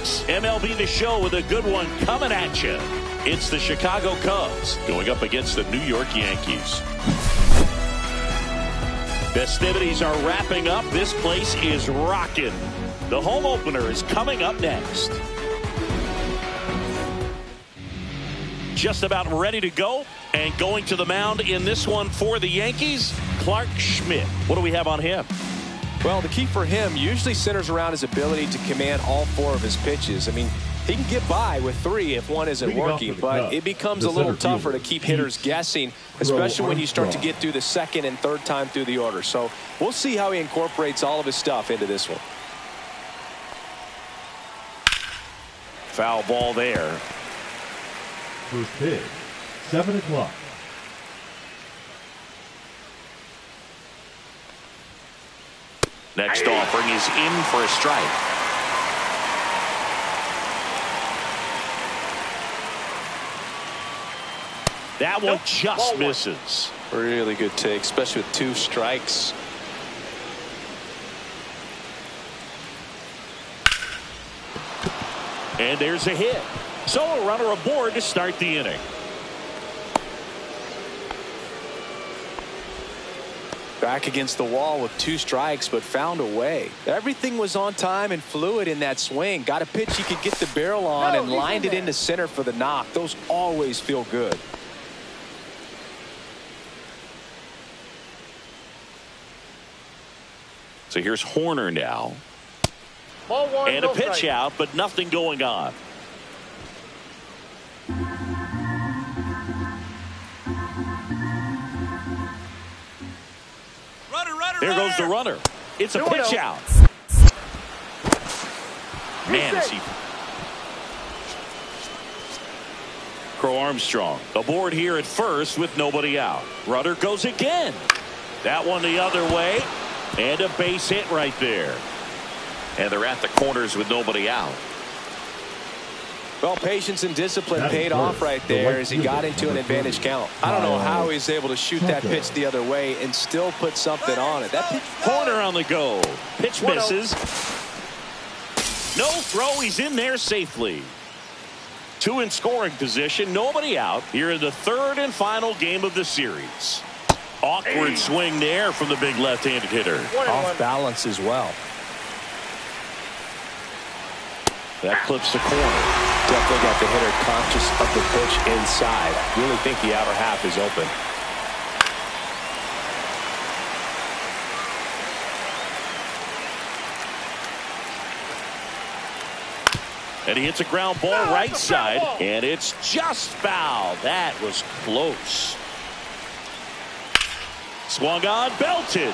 Bronx. MLB The Show with a good one coming at you. It's the Chicago Cubs going up against the New York Yankees. Festivities are wrapping up. This place is rocking. The home opener is coming up next. Just about ready to go, and going to the mound in this one for the Yankees, Clark Schmidt. What do we have on him? Well, the key for him usually centers around his ability to command all 4 of his pitches. I mean, he can get by with 3 if one isn't working, but it becomes a little tougher to keep hitters guessing, especially when you start to get through the 2nd and 3rd time through the order. So we'll see how he incorporates all of his stuff into this one. Foul ball there. First pitch, 7 o'clock. Next offering is in for a strike. That one just misses. Really good take, especially with 2 strikes. And there's a hit. So a runner aboard to start the inning. Back against the wall with 2 strikes, but found a way. Everything was on time and fluid in that swing. Got a pitch he could get the barrel on and lined it into center for the knock. Those always feel good. So here's Horner now. And a pitch out, but nothing going on. There goes the runner. It's a pitch out. Man, is he... Crow Armstrong aboard here at first with nobody out. Runner goes again. That one the other way. And a base hit right there. And they're at the corners with nobody out. Well, patience and discipline paid off right there as he got into an advantage count. I don't know how he's able to shoot that pitch the other way and still put something on it. That pitch... Horner on the go. Pitch misses. No throw. He's in there safely. 2 in scoring position. Nobody out here in the 3rd and final game of the series. Awkward swing there from the big left-handed hitter. Off balance as well. That clips the corner. Definitely got the hitter conscious of the pitch inside. Really think the outer half is open. And he hits a ground ball right side, and it's just foul. That was close. Swung on, belted.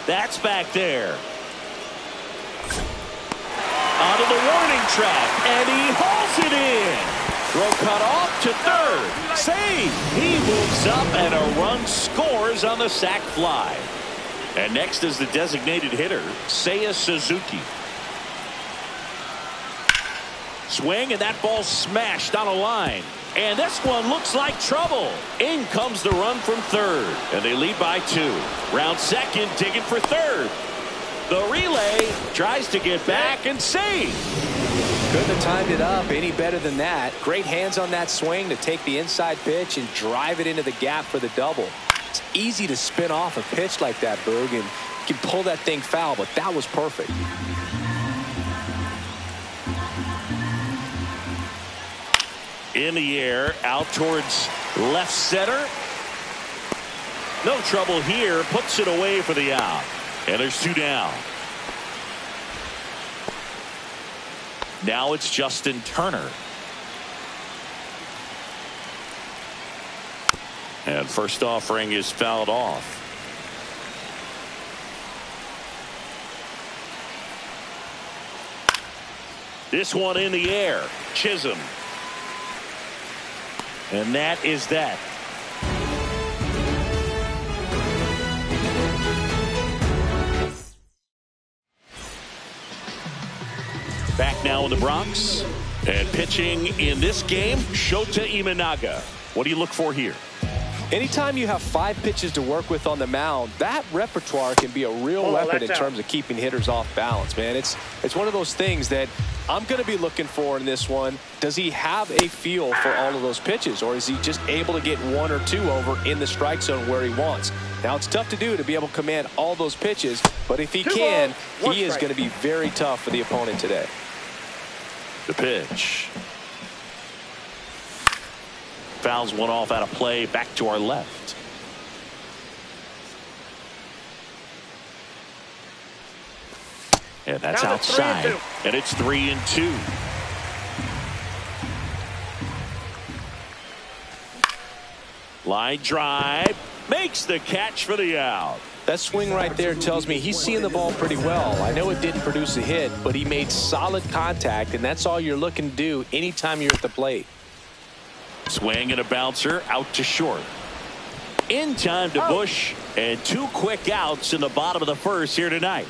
That's back there. Onto the warning track, and he hauls it in. Throw cut off to 3rd. Save. He moves up, and a run scores on the sac fly. And next is the designated hitter, Seiya Suzuki. Swing, and that ball smashed on a line. And this one looks like trouble. In comes the run from 3rd, and they lead by 2. Round 2nd, digging for 3rd. The relay tries to get back and save. Couldn't have timed it up any better than that. Great hands on that swing to take the inside pitch and drive it into the gap for the double. It's easy to spin off a pitch like that, Boog, and you can pull that thing foul, but that was perfect. In the air, out towards left center. No trouble here. Puts it away for the out. And there's 2 down. Now it's Justin Turner. And first offering is fouled off. This one in the air. Chisholm. And that is that. Back now in the Bronx. And pitching in this game, Shota Imanaga. What do you look for here? Anytime you have 5 pitches to work with on the mound, that repertoire can be a real weapon in terms of keeping hitters off balance, man. It's one of those things that I'm going to be looking for in this one, does he have a feel for all of those pitches, or is he just able to get one or two over in the strike zone where he wants? Now, it's tough to do to be able to command all those pitches, but if he can, he is going to be very tough for the opponent today. The pitch. Fouls one off out of play, back to our left. And that's outside. And it's 3-2. Line drive. Makes the catch for the out. That swing right there tells me he's seeing the ball pretty well. I know it didn't produce a hit, but he made solid contact, and that's all you're looking to do anytime you're at the plate. Swing and a bouncer out to short. In time to Bush, and 2 quick outs in the bottom of the first here tonight.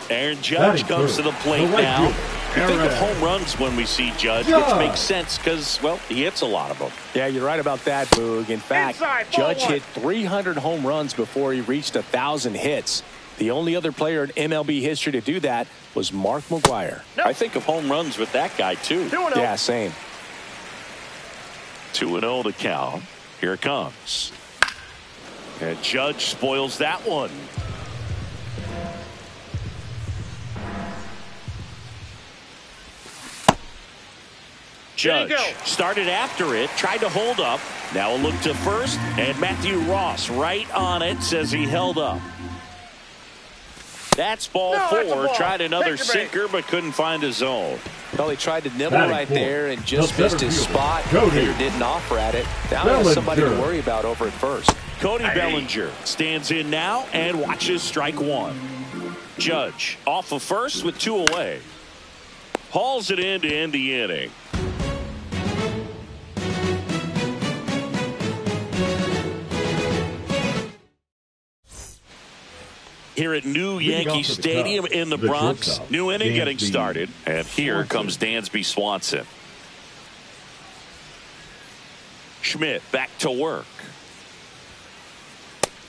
Aaron Judge comes to the plate now. You think of home runs when we see Judge, which makes sense because, well, he hits a lot of them. Yeah, you're right about that, Boog. In fact, Judge hit 300 home runs before he reached 1,000 hits. The only other player in MLB history to do that was Mark McGwire. I think of home runs with that guy, too. Yeah, same. 2-0 the count. Here it comes. And Judge spoils that one. Judge started after it, tried to hold up. Now a look to first, and Matthew Ross right on it, says he held up. That's ball 4. Tried another sinker, but couldn't find a zone. Well, he tried to nibble right there and just missed his spot. Hitter didn't offer at it. Now he has somebody to worry about over at first. Cody Bellinger stands in now and watches strike 1. Judge off of first with 2 away. Hauls it in to end the inning. Here at New Yankee Stadium in the Bronx. New inning getting started. And here comes Dansby Swanson. Schmidt back to work.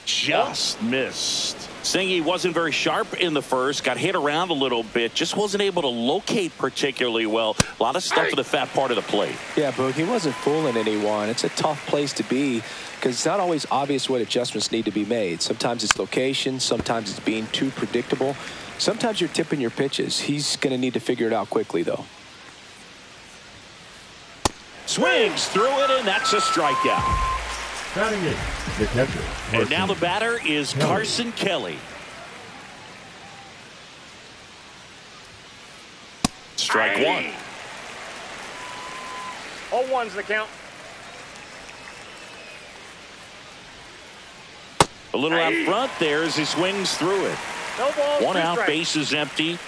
Just missed. Singy wasn't very sharp in the first. Got hit around a little bit. Just wasn't able to locate particularly well. A lot of stuff to the fat part of the plate. Yeah, Boog, he wasn't fooling anyone. It's a tough place to be because it's not always obvious what adjustments need to be made. Sometimes it's location. Sometimes it's being too predictable. Sometimes you're tipping your pitches. He's going to need to figure it out quickly, though. Swings through it, and that's a strikeout. Batting in, the catcher. And now the batter is Carson Kelly. Strike 1. 0-1's the count. A little out front there as he swings through it. No balls, 1 out, strikes. base is empty.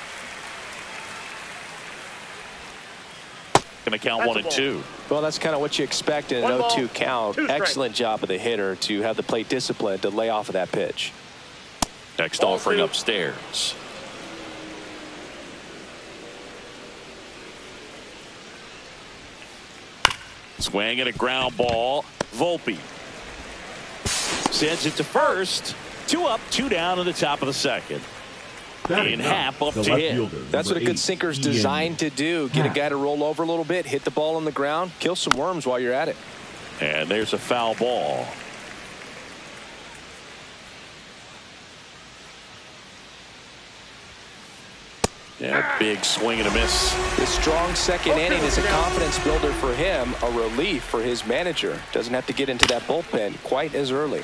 Going to count 1 and 2. Well, that's kind of what you expect in an 0-2 count. Excellent job of the hitter to have the plate discipline to lay off of that pitch. Next offering upstairs. Swing and a ground ball. Volpe sends it to first. 2 up, 2 down in the top of the second. In half up to hit. That's what a good sinker is designed to do. Get a guy to roll over a little bit, hit the ball on the ground, kill some worms while you're at it. And there's a foul ball. Yeah, big swing and a miss. This strong second inning is a confidence builder for him, a relief for his manager. Doesn't have to get into that bullpen quite as early.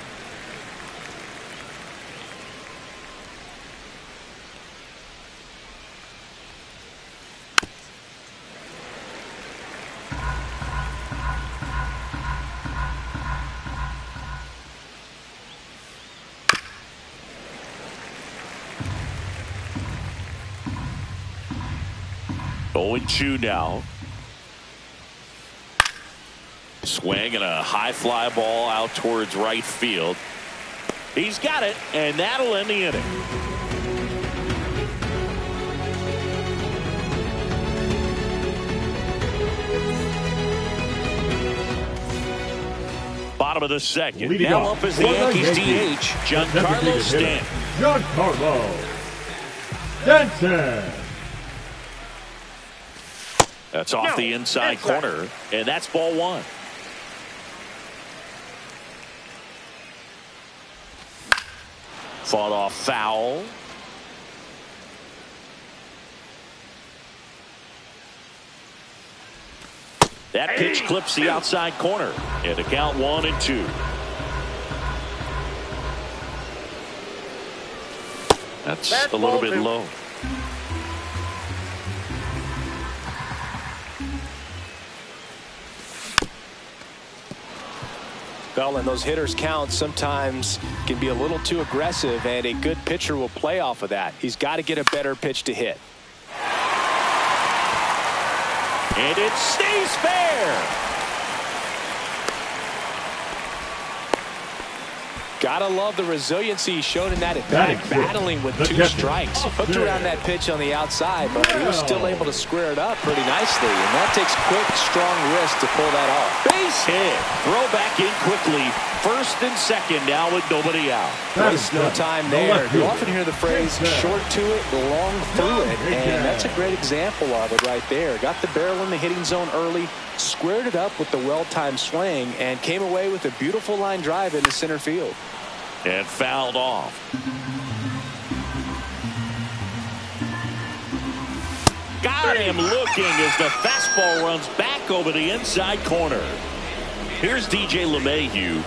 Going 2 now. Swing and a high fly ball out towards right field. He's got it, and that'll end the inning. Bottom of the second. Leading now off up is the Yankees DH, Giancarlo Stanton. Giancarlo Stanton. That's off the inside corner, and that's ball one. Fought off foul. That pitch clips the outside corner. And to count 1-2. That's a little bit low. Well, and those hitters' counts sometimes can be a little too aggressive, and a good pitcher will play off of that. He's got to get a better pitch to hit. And it stays fair. Gotta love the resiliency shown in that at bat, battling with 2 strikes. Hooked around that pitch on the outside, but he was still able to square it up pretty nicely, and that takes quick, strong wrist to pull that off. Base hit. Throw back in quickly. First and second now with nobody out. Waste no time there. You often hear the phrase, short to it, long through it, and that's a great example of it right there. Got the barrel in the hitting zone early, squared it up with the well-timed swing, and came away with a beautiful line drive into center field. And fouled off. Got him looking as the fastball runs back over the inside corner. Here's DJ LeMahieu.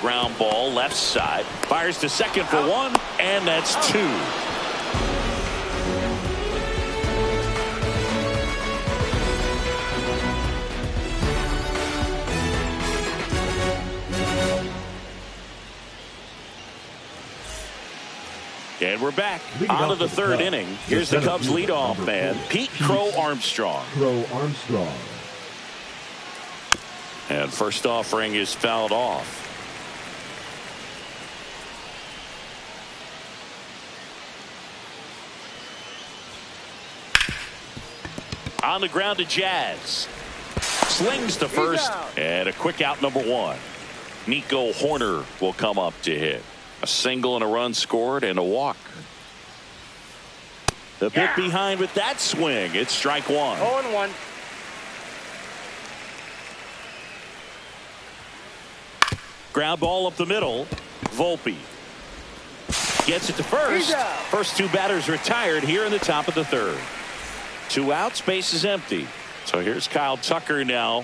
Ground ball left side. Fires to second for 1, and that's 2. And we're back on to the third inning. Here's the Cubs leadoff man, Pete Crow Armstrong. And first offering is fouled off. On the ground to Jazz. Slings to first, and a quick out number 1. Nico Horner will come up to hit. A single and a run scored and a walk. The bit behind with that swing. It's strike 1. 0-1. Ground ball up the middle. Volpe gets it to first. First 2 batters retired here in the top of the third. 2 outs, base is empty. So here's Kyle Tucker now.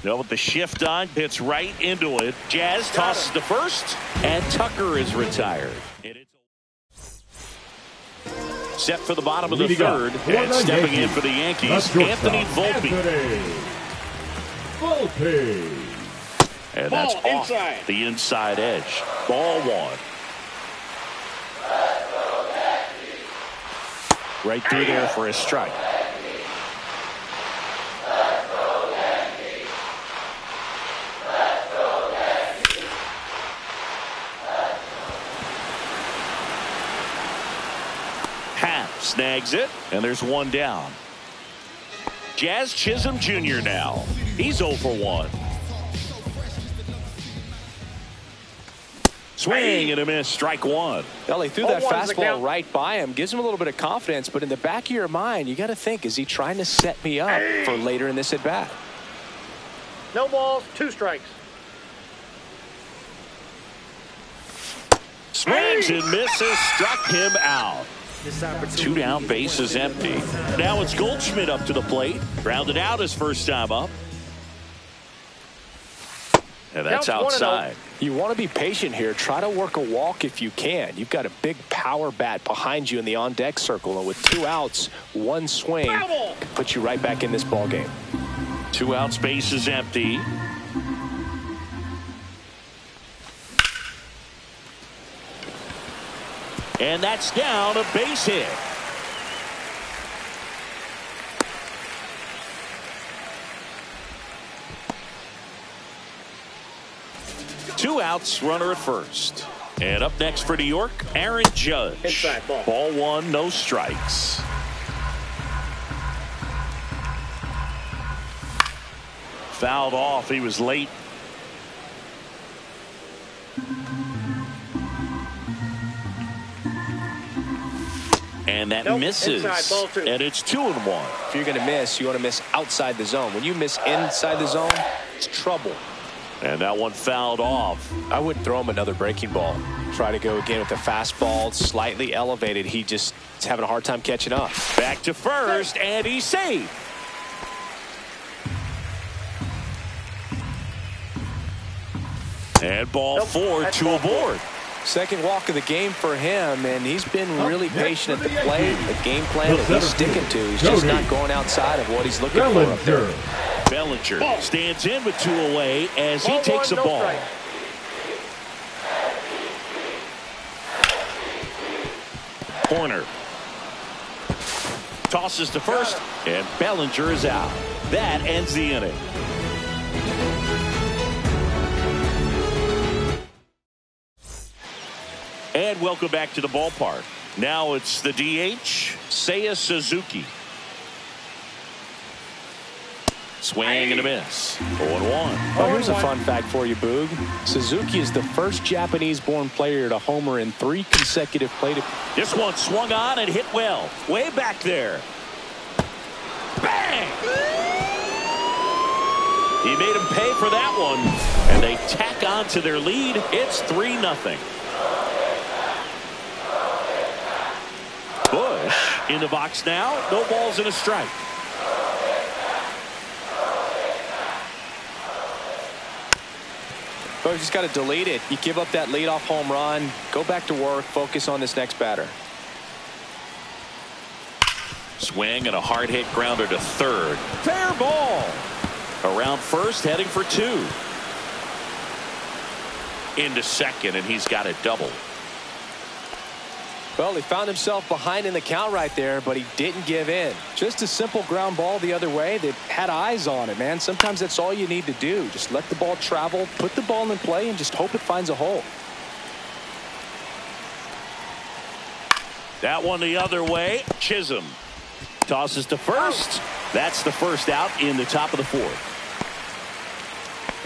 Now with the shift on, hits right into it. Jazz tosses to first, and Tucker is retired. Set for the bottom of the third, and stepping in for the Yankees, Anthony Volpe. And that's off the inside edge. Ball 1. Right through there for a strike. Snags it, and there's 1 down. Jazz Chisholm Jr. now. He's 0 for 1. Swing and a miss, strike 1. Well, he threw that fastball right by him. Gives him a little bit of confidence, but in the back of your mind, you got to think, is he trying to set me up for later in this at-bat? No balls, 2 strikes. Swings and misses, struck him out. 2 down, base is empty. Now it's Goldschmidt up to the plate. Grounded out his first time up. And that's outside. You want to be patient here. Try to work a walk if you can. You've got a big power bat behind you in the on-deck circle. And with 2 outs, 1 swing, can put you right back in this ball game. 2 outs, base is empty. And that's down, a base hit. Two outs, runner at first. And up next for New York, Aaron Judge. Inside ball. Ball 1, no strikes. Fouled off, he was late. And that misses. Inside, ball 2. And it's 2-1. If you're going to miss, you want to miss outside the zone. When you miss inside the zone, it's trouble. And that one fouled off. I wouldn't throw him another breaking ball. Try to go again with the fastball, slightly elevated. He just is having a hard time catching up. Back to first, and he's safe. And ball 4 to aboard. Second walk of the game for him, and he's been really patient at the plate. The game plan that he's sticking to, he's just not going outside of what he's looking for up there. Bellinger stands in with 2 away as he takes a ball. Corner. Tosses to first, and Bellinger is out. That ends the inning. And welcome back to the ballpark. Now it's the DH, Seiya Suzuki. Swing and a miss. 0-1. Oh, here's a fun fact for you, Boog. Suzuki is the first Japanese-born player to homer in 3 consecutive plate appearances. This one swung on and hit well. Way back there. Bang! He made him pay for that one. And they tack on to their lead. It's 3-0. Bush in the box now. No balls and a strike. But you just got to delete it. You give up that leadoff home run. Go back to work. Focus on this next batter. Swing and a hard hit grounder to third. Fair ball. Around first, heading for 2. Into second, and he's got a double. Well, he found himself behind in the count right there, but he didn't give in. Just a simple ground ball the other way. They had eyes on it, man. Sometimes that's all you need to do. Just let the ball travel, put the ball in play, and just hope it finds a hole. That one the other way. Chisholm tosses to first. That's the first out in the top of the 4th.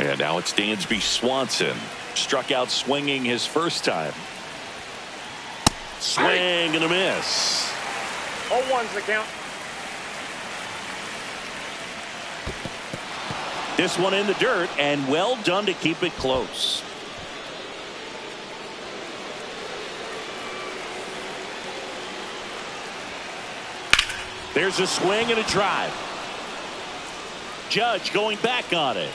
And now it's Dansby Swanson. Struck out swinging his first time. Swing and a miss. 0-1's the count. This one in the dirt, and well done to keep it close. There's a swing and a drive. Judge going back on it.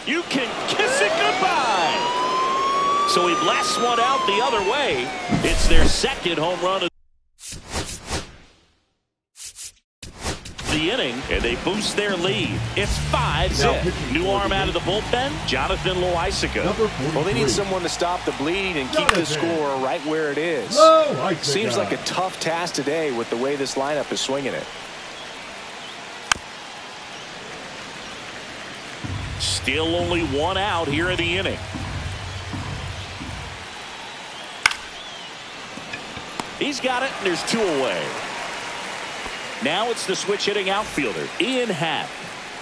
You can kiss it goodbye. So he blasts one out the other way. It's their second home run of the inning, and they boost their lead. It's 5-0. New arm out of the bullpen, Jonathan Loaisiga. Well, they need someone to stop the bleeding and keep the score right where it is. Seems like a tough task today with the way this lineup is swinging it. Still only 1 out here in the inning. He's got it, and there's 2 away. Now it's the switch hitting outfielder, Ian Happ.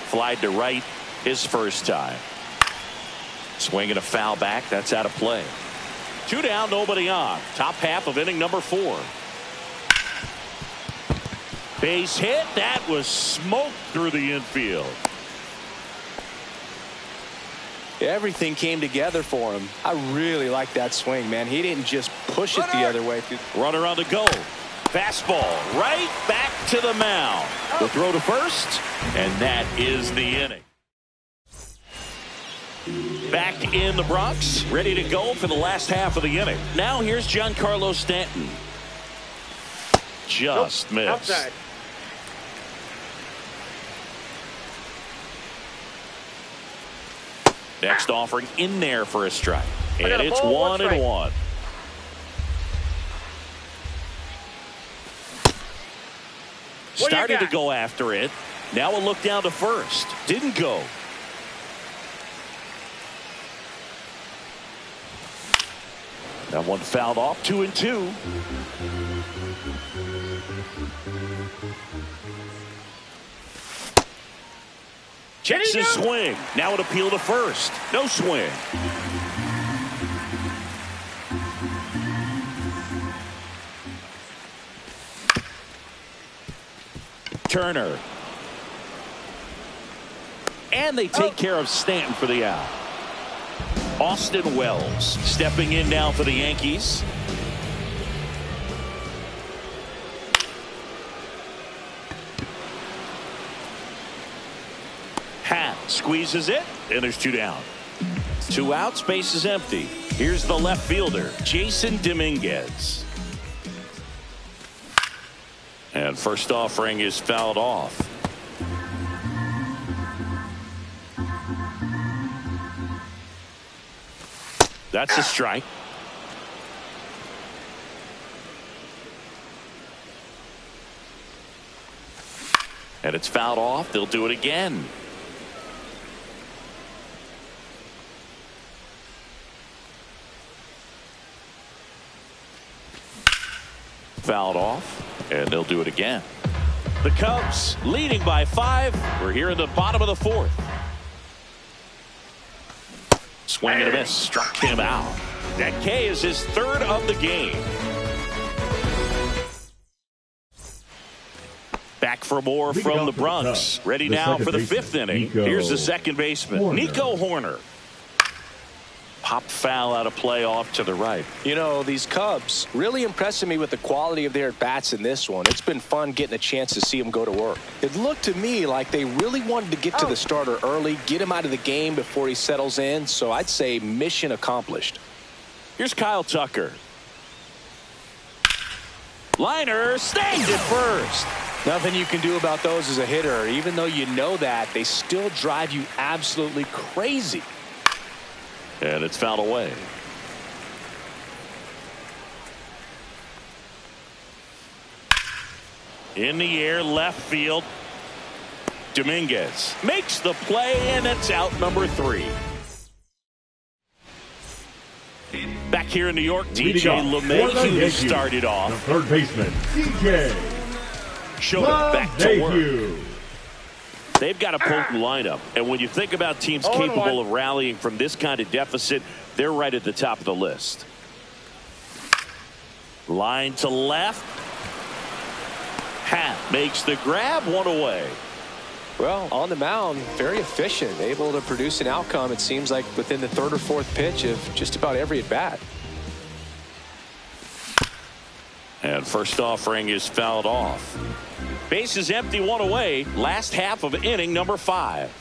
Flied to right his first time. Swinging a foul back. That's out of play. 2 down, nobody on. Top half of inning number 4. Base hit. That was smoked through the infield. Everything came together for him. I really like that swing, man. He didn't just push it the other way. Runner on the go. Fastball right back to the mound. The throw to first, and that is the inning. Back in the Bronx, ready to go for the last half of the inning. Now here's Giancarlo Stanton. Just missed. Outside. Next offering in there for a strike. And it's 1-1. Started to go after it. Now a look down to first. Didn't go. That one fouled off. 2-2. Checks his swing. Now an appeal to first. No swing. Turner. And they take care of Stanton for the out. Austin Wells stepping in now for the Yankees. Happ squeezes it, and there's 2 down. 2 outs, base is empty. Here's the left fielder, Jason Dominguez. And first offering is fouled off. That's a strike. And it's fouled off. They'll do it again. Fouled off, and they'll do it again. The Cubs leading by 5. We're here in the bottom of the 4th. Swing and a miss, struck him out. That K is his 3rd of the game. Back for more from the Bronx. Ready now for the 5th inning. Here's the second baseman, Nico Horner. Pop foul out of play off to the right. You know, these Cubs really impressing me with the quality of their at-bats in this one. It's been fun getting a chance to see them go to work. It looked to me like they really wanted to get to the starter early, get him out of the game before he settles in. So I'd say mission accomplished. Here's Kyle Tucker. Liner snagged at first. Nothing you can do about those as a hitter. Even though you know that, they still drive you absolutely crazy. And it's fouled away. In the air, left field. Dominguez makes the play, and it's out number 3. Back here in New York, DJ LeMahieu started off. The third baseman, DJ Showed up back to work. LeMahieu. They've got a potent lineup, and when you think about teams capable of rallying from this kind of deficit, they're right at the top of the list. Line to left. Happ makes the grab, 1 away. Well, on the mound, very efficient, able to produce an outcome, it seems like, within the 3rd or 4th pitch of just about every at-bat. And first offering is fouled off. Base is empty, 1 away. Last half of inning number 5.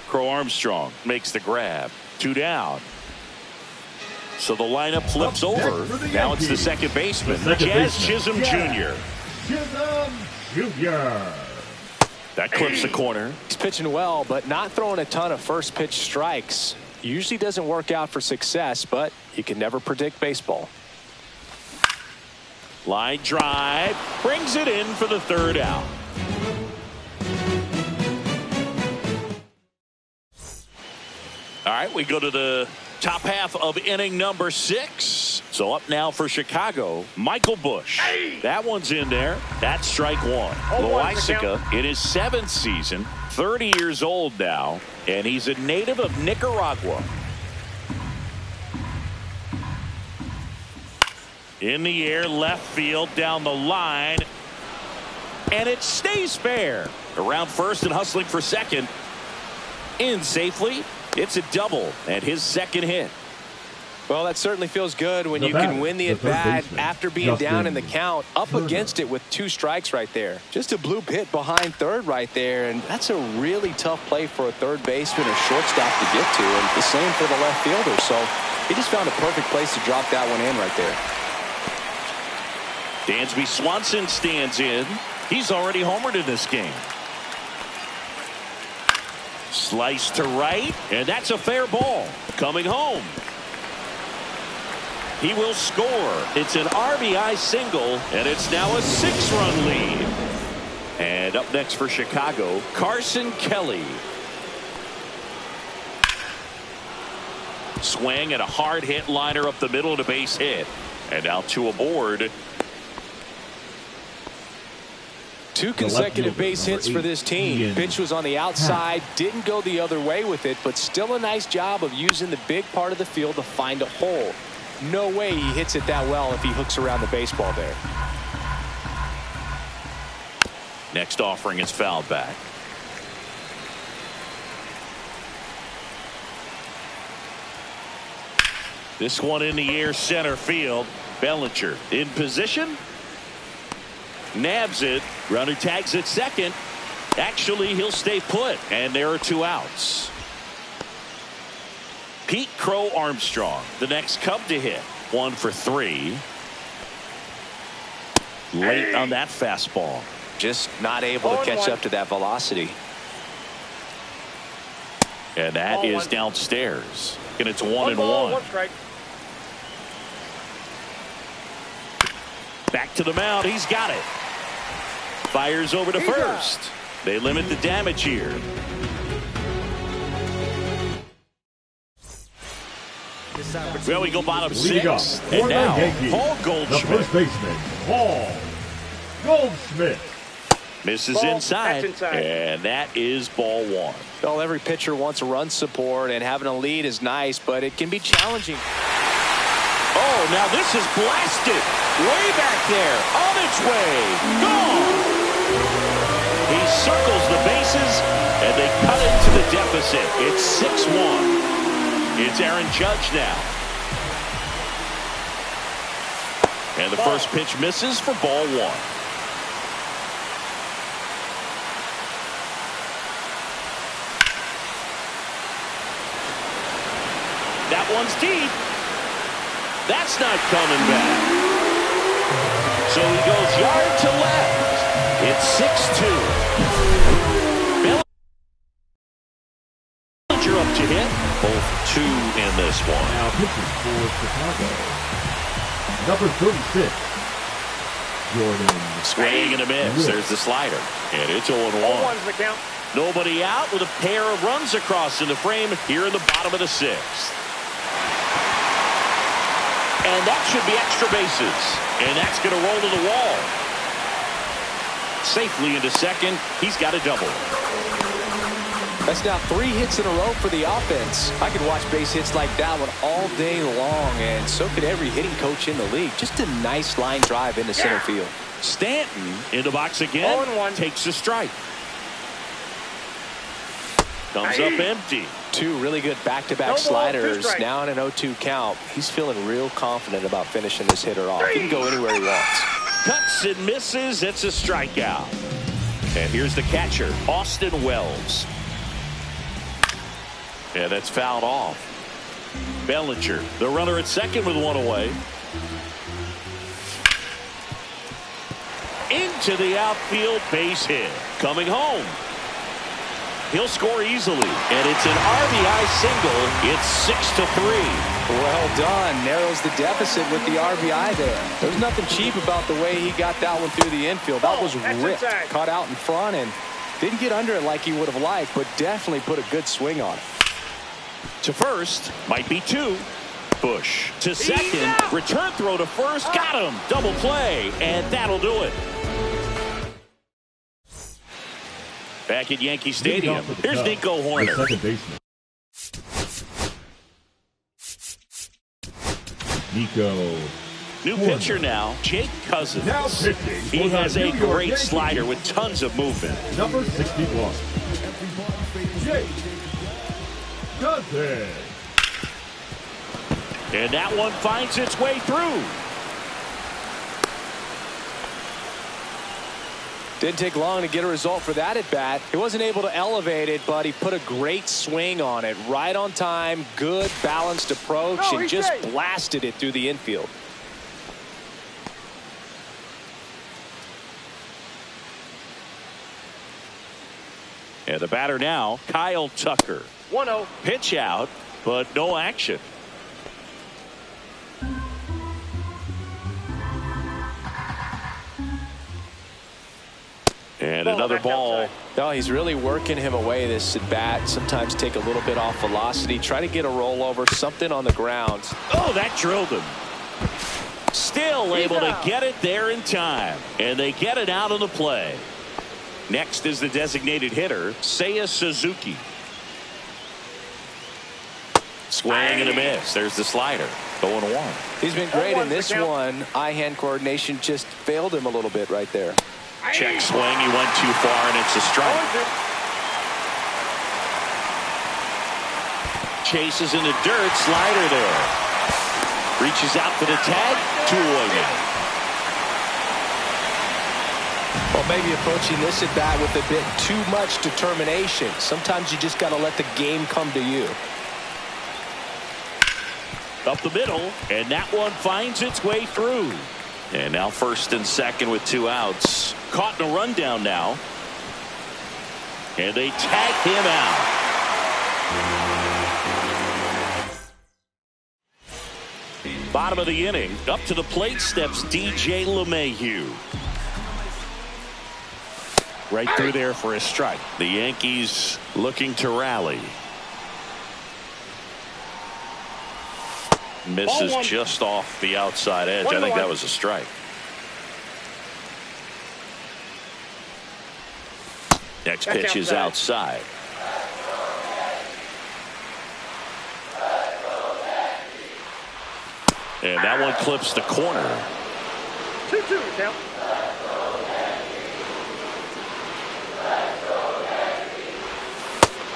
Crow Armstrong makes the grab. 2 down. So the lineup flips over. Now it's the second baseman, Jazz Chisholm Jr. Chisholm Jr. That clips the corner. He's pitching well, but not throwing a ton of first pitch strikes. Usually doesn't work out for success, but you can never predict baseball. Line drive, brings it in for the 3rd out. All right, we go to the top half of inning number 6. So up now for Chicago, Michael Busch. That one's in there. That's strike 1. Loaisaga in his 7th season, 30 years old now, and he's a native of Nicaragua. In the air, left field, down the line, and it stays fair. Around first and hustling for second. In safely. It's a double and his 2nd hit. Well, that certainly feels good when you can win the at-bat after being down in the count, up against it with 2 strikes right there. Just a bloop hit behind third right there, and that's a really tough play for a third baseman or shortstop to get to, and the same for the left fielder. So he just found a perfect place to drop that one in right there. Dansby Swanson stands in. He's already homered in this game. Slice to right, and that's a fair ball. Coming home. He will score. It's an RBI single, and it's now a 6-run lead. And up next for Chicago, Carson Kelly. Swing and a hard hit liner up the middle and a base hit. And now 2 aboard. 2 consecutive base hits for this team. Pitch was on the outside, didn't go the other way with it, but still a nice job of using the big part of the field to find a hole. No way he hits it that well if he hooks around the baseball there. Next offering is fouled back. This one in the air, center field. Bellinger in position. Nabs it. Runner tags at second. Actually, he'll stay put, and there are 2 outs. Pete Crow Armstrong, the next Cub to hit. 1 for 3. Late on that fastball. Just not able to catch up to that velocity. And that is downstairs. And it's 1-1. 1 strike. Back to the mound. He's got it. Fires over to first. They limit the damage here. Well, we go bottom 6. And now, Paul Goldschmidt. The first baseman, Paul Goldschmidt. Misses inside. And that is ball 1. Well, every pitcher wants a run support, and having a lead is nice, but it can be challenging. Oh, now this is blasted. Way back there. On its way. Gone. He circles the bases, and they cut into the deficit. It's 6-1. It's Aaron Judge now. And the first pitch misses for ball 1. That one's deep. That's not coming back. So he goes yard to left. It's 6-2. Bellinger up to hit. Both 2 in this one. Now pitching for Chicago, number 36, Jordan. Swing and a miss. There's the slider. And it's 0-1. 0-1's the count. Nobody out with a pair of runs across in the frame here in the bottom of the 6th. And that should be extra bases. And that's going to roll to the wall. Safely into second. He's got a double. That's now 3 hits in a row for the offense. I could watch base hits like that one all day long, and so could every hitting coach in the league. Just a nice line drive into center field. Stanton in the box again. 0-1. Takes a strike. Comes up empty. 2 really good back-to-back sliders. Now in an 0-2 count. He's feeling real confident about finishing this hitter off. He can go anywhere he wants. Cuts and misses. It's a strikeout. And here's the catcher, Austin Wells. And that's fouled off. Bellinger, the runner at second with 1 away. Into the outfield, base hit. Coming home. He'll score easily, and it's an RBI single. It's 6-3. Well done. Narrows the deficit with the RBI there. There's nothing cheap about the way he got that one through the infield. That was ripped. Caught out in front and didn't get under it like he would have liked, but definitely put a good swing on it. To first, might be 2. Bush to second. Return throw to first. Got him. Double play, and that'll do it. Back at Yankee Stadium, here's Nico Horner. Second baseman, Nico. New pitcher now, Jake Cousins. Now pitching. He has a great slider with tons of movement. Number 61, Jake Cousins. And that one finds its way through. Didn't take long to get a result for that at bat. He wasn't able to elevate it, but he put a great swing on it. Right on time, good balanced approach, and just blasted it through the infield. And the batter now, Kyle Tucker. 1-0. Pitch out, but no action. And another ball. Oh, he's really working him away this at bat. Sometimes take a little bit off velocity. Try to get a rollover, something on the ground. Oh, that drilled him. Still able to get it there in time. And they get it out of the play. Next is the designated hitter, Seiya Suzuki. Swing and a miss. There's the slider. 0-1. He's been great in this one. Eye-hand coordination just failed him a little bit right there. Check swing. He went too far, and it's a strike. Chases in the dirt. Slider there. Reaches out for the tag. 2 away now. Well, maybe approaching this at bat with a bit too much determination. Sometimes you just got to let the game come to you. Up the middle, and that one finds its way through. And now first and second with 2 outs. Caught in a rundown now. And they tag him out. Bottom of the inning. Up to the plate steps DJ LeMahieu. Right through there for a strike. The Yankees looking to rally. Misses just off the outside edge. I think that was a strike. Next pitch is outside. And that one clips the corner. 2-2 count.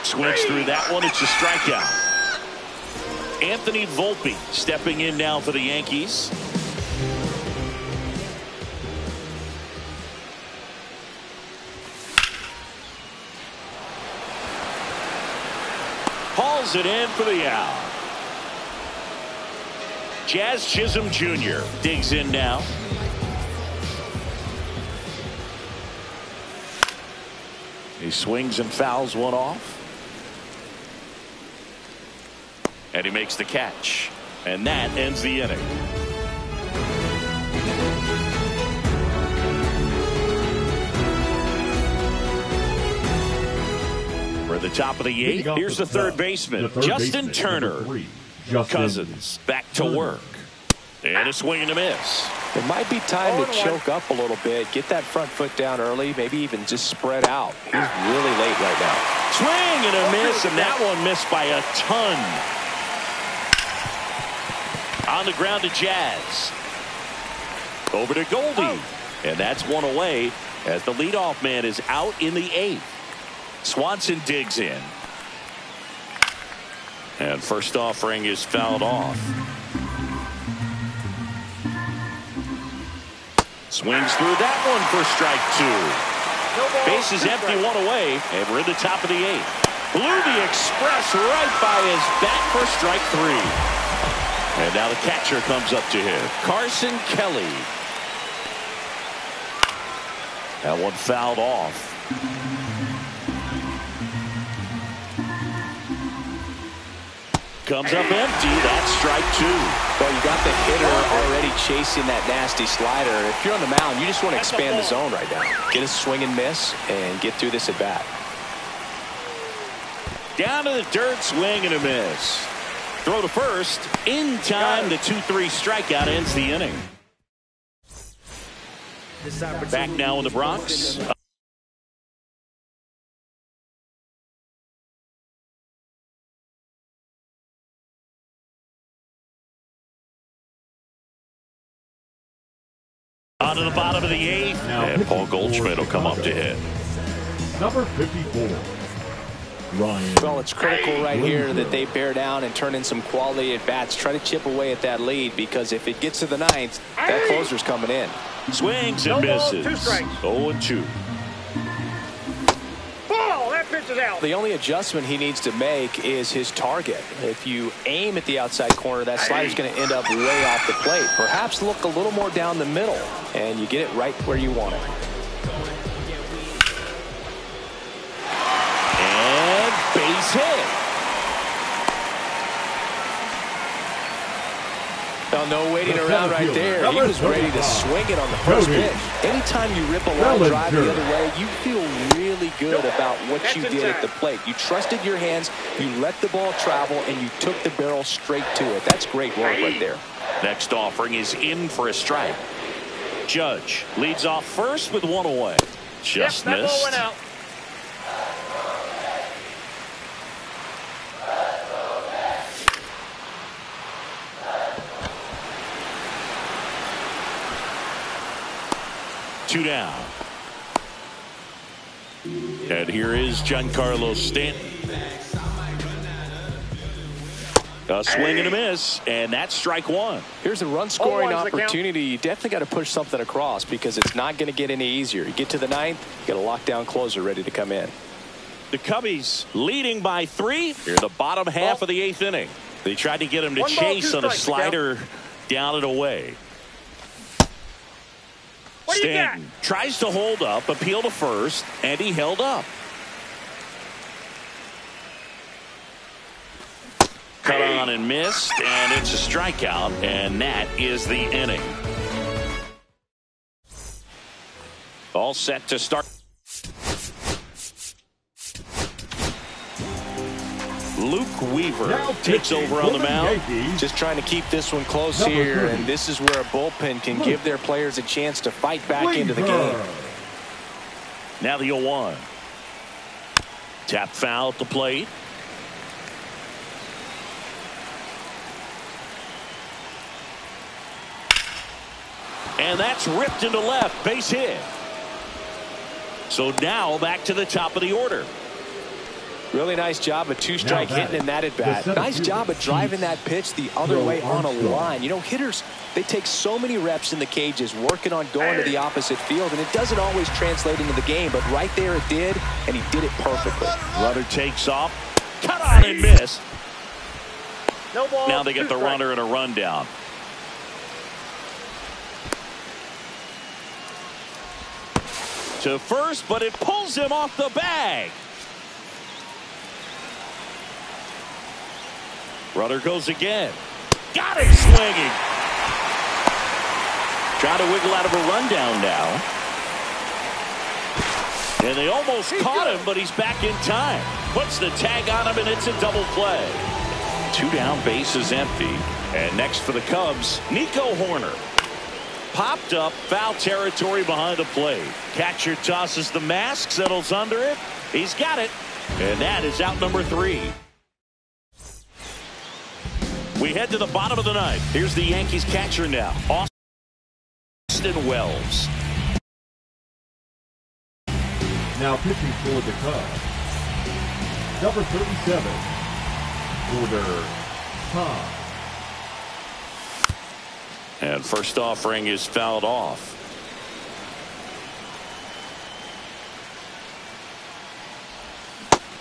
Swings through that one. It's a strikeout. Anthony Volpe stepping in now for the Yankees. Hauls it in for the out. Jazz Chisholm Jr. digs in now. He swings and fouls one off. And he makes the catch. And that ends the inning. For the top of the 8th, here's the third baseman, Justin Turner. Cousins back to work. And a swing and a miss. It might be time to choke up a little bit. Get that front foot down early. Maybe even just spread out. He's really late right now. Swing and a miss, and that one missed by a ton. On the ground to Jazz. Over to Goldie. And that's one away as the leadoff man is out in the 8th. Swanson digs in. And first offering is fouled off. Swings through that one for strike 2. Base is empty, 1 away, and we're in the top of the 8th. Blew the express right by his bat for strike 3. And now the catcher comes up to him. Carson Kelly. That one fouled off. Comes up empty. That's strike 2. Well, you got the hitter already chasing that nasty slider. If you're on the mound, you just want to expand the zone right now. Get a swing and miss and get through this at bat. Down to the dirt, swing and a miss. Throw to first. In time, the 2-3 strikeout ends the inning. Back now in the Bronx. On to the bottom of the 8th. And Paul Goldschmidt will come up to hit. Number 54. Ryan. Well, it's critical right here that they bear down and turn in some quality at bats. Try to chip away at that lead, because if it gets to the 9th, that closer's coming in. Swings and misses. 0-2. Ball, that pitch is out. The only adjustment he needs to make is his target. If you aim at the outside corner, that slider's going to end up way off the plate. Perhaps look a little more down the middle, and you get it right where you want it. Base hit. Oh, no waiting around right there. He was ready to swing it on the first pitch. Anytime you rip a line drive the other way, you feel really good about what you did at the plate. You trusted your hands, you let the ball travel, and you took the barrel straight to it. That's great work right there. Next offering is in for a strike. Judge leads off first with 1 away. Just missed. That ball went out. 2 down. And here is Giancarlo Stanton. A swing and a miss, and that's strike 1. Here's a run scoring opportunity. You definitely got to push something across because it's not going to get any easier. You get to the 9th, you got a lockdown closer ready to come in. The Cubbies leading by 3 here in the bottom half of the 8th inning. They tried to get him to chase on a slider down and away. Stanton tries to hold up, appeal to first, and he held up. Cut on and missed, and it's a strikeout, and that is the inning. All set to start. Luke Weaver takes over on the mound. Just trying to keep this one close here, and this is where a bullpen can give their players a chance to fight back into the game. Now the 0-1. Tap foul at the plate. And that's ripped into left. Base hit. So now back to the top of the order. Really nice job of 2-strike hitting in that at bat. Nice job of driving that pitch the other way on a line. You know, hitters, they take so many reps in the cages working on going to the opposite field, and it doesn't always translate into the game, but right there it did, and he did it perfectly. Runner takes off. Cut on and miss. No ball. Now they get the runner and a rundown. To first, but it pulls him off the bag. Runner goes again. Got him swinging. Trying to wiggle out of a rundown now. And they almost caught him, but he's back in time. Puts the tag on him, and it's a double play. 2 down, bases empty. And next for the Cubs, Nico Hoerner. Popped up, foul territory behind the plate. Catcher tosses the mask, settles under it. He's got it. And that is out number 3. We head to the bottom of the 9th. Here's the Yankees catcher now, Austin Wells. Now pitching for the Cubs, number 37, Order Tom. And first offering is fouled off.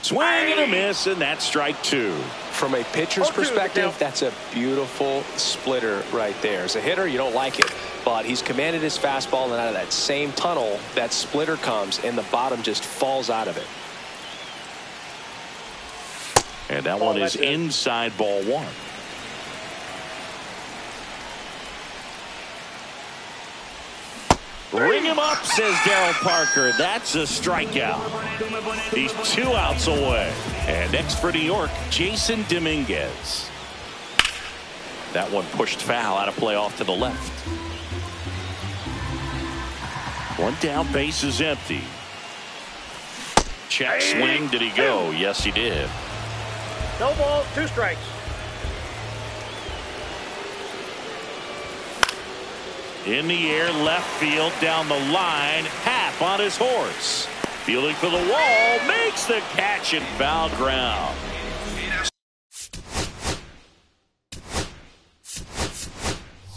Swing and a miss, and that's strike 2. From a pitcher's perspective, that's a beautiful splitter right there. As a hitter, you don't like it, but he's commanded his fastball, and out of that same tunnel, that splitter comes, and the bottom just falls out of it. And that one is inside ball 1. Ring him up, says Darryl Parker. That's a strikeout. He's 2 outs away. And next for New York, Jason Dominguez. That one pushed foul, out of play off to the left. 1 down, base is empty. Check swing. Did he go? Yes, he did. No ball, 2 strikes. In the air, left field, down the line. Happ on his horse. Fielding for the wall, makes the catch in foul ground.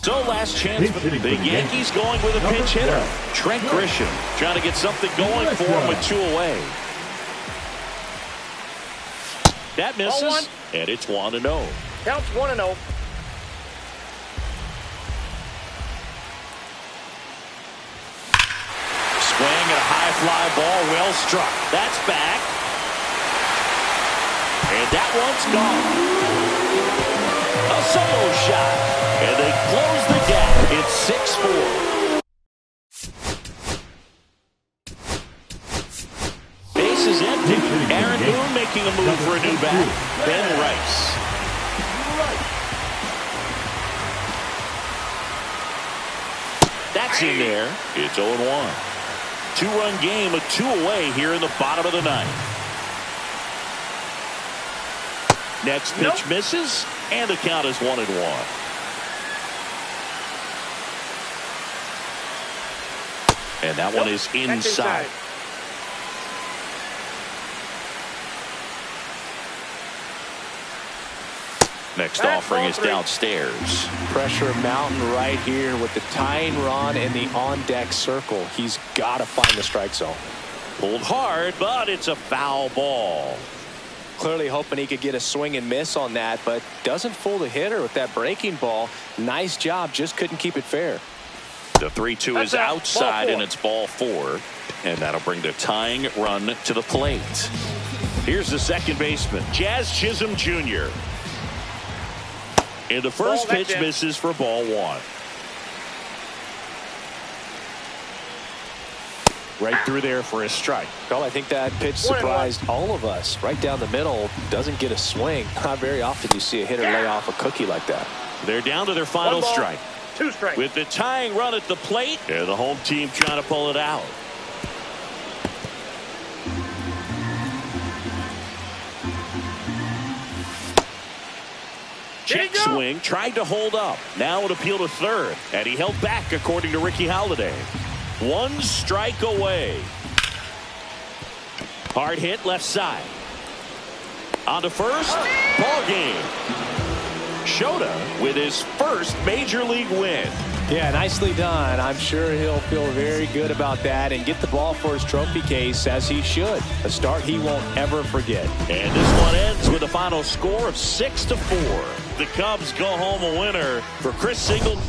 So last chance for the Yankees going with a pinch hitter. Trent Grisham trying to get something going for him with 2 away. That misses, and it's 1-0. Counts 1-0. Swing and a high fly ball, well struck. That's back. And that one's gone. A solo shot. And they close the gap. It's 6-4. Base is empty. Aaron Boone making a move for a new bat. Ben Rice. That's in there. It's 0-1. 2-run game, a 2 away here in the bottom of the 9th. Next pitch misses, and the count is 1-1. And that one is inside. Next offering is downstairs. Pressure mountain right here with the tying run in the on-deck circle. He's got to find the strike zone. Pulled hard, but it's a foul ball. Clearly hoping he could get a swing and miss on that, but doesn't fool the hitter with that breaking ball. Nice job, just couldn't keep it fair. The 3-2 is outside, and it's ball 4. And that'll bring the tying run to the plate. Here's the second baseman, Jazz Chisholm Jr. And the first pitch misses for ball 1. Right through there for a strike. Well, I think that pitch surprised all of us. Right down the middle, doesn't get a swing. Not very often you see a hitter lay off a cookie like that. They're down to their final strike. 2 strikes. With the tying run at the plate, and the home team trying to pull it out. Check swing, tried to hold up. Now an appeal to third, and he held back according to Ricky Holiday. 1 strike away. Hard hit left side. On to first. Ball game. Shota with his first major league win. Yeah, nicely done. I'm sure he'll feel very good about that and get the ball for his trophy case, as he should. A start he won't ever forget. And this one ends with a final score of 6-4. The Cubs go home a winner. For Chris Singleton.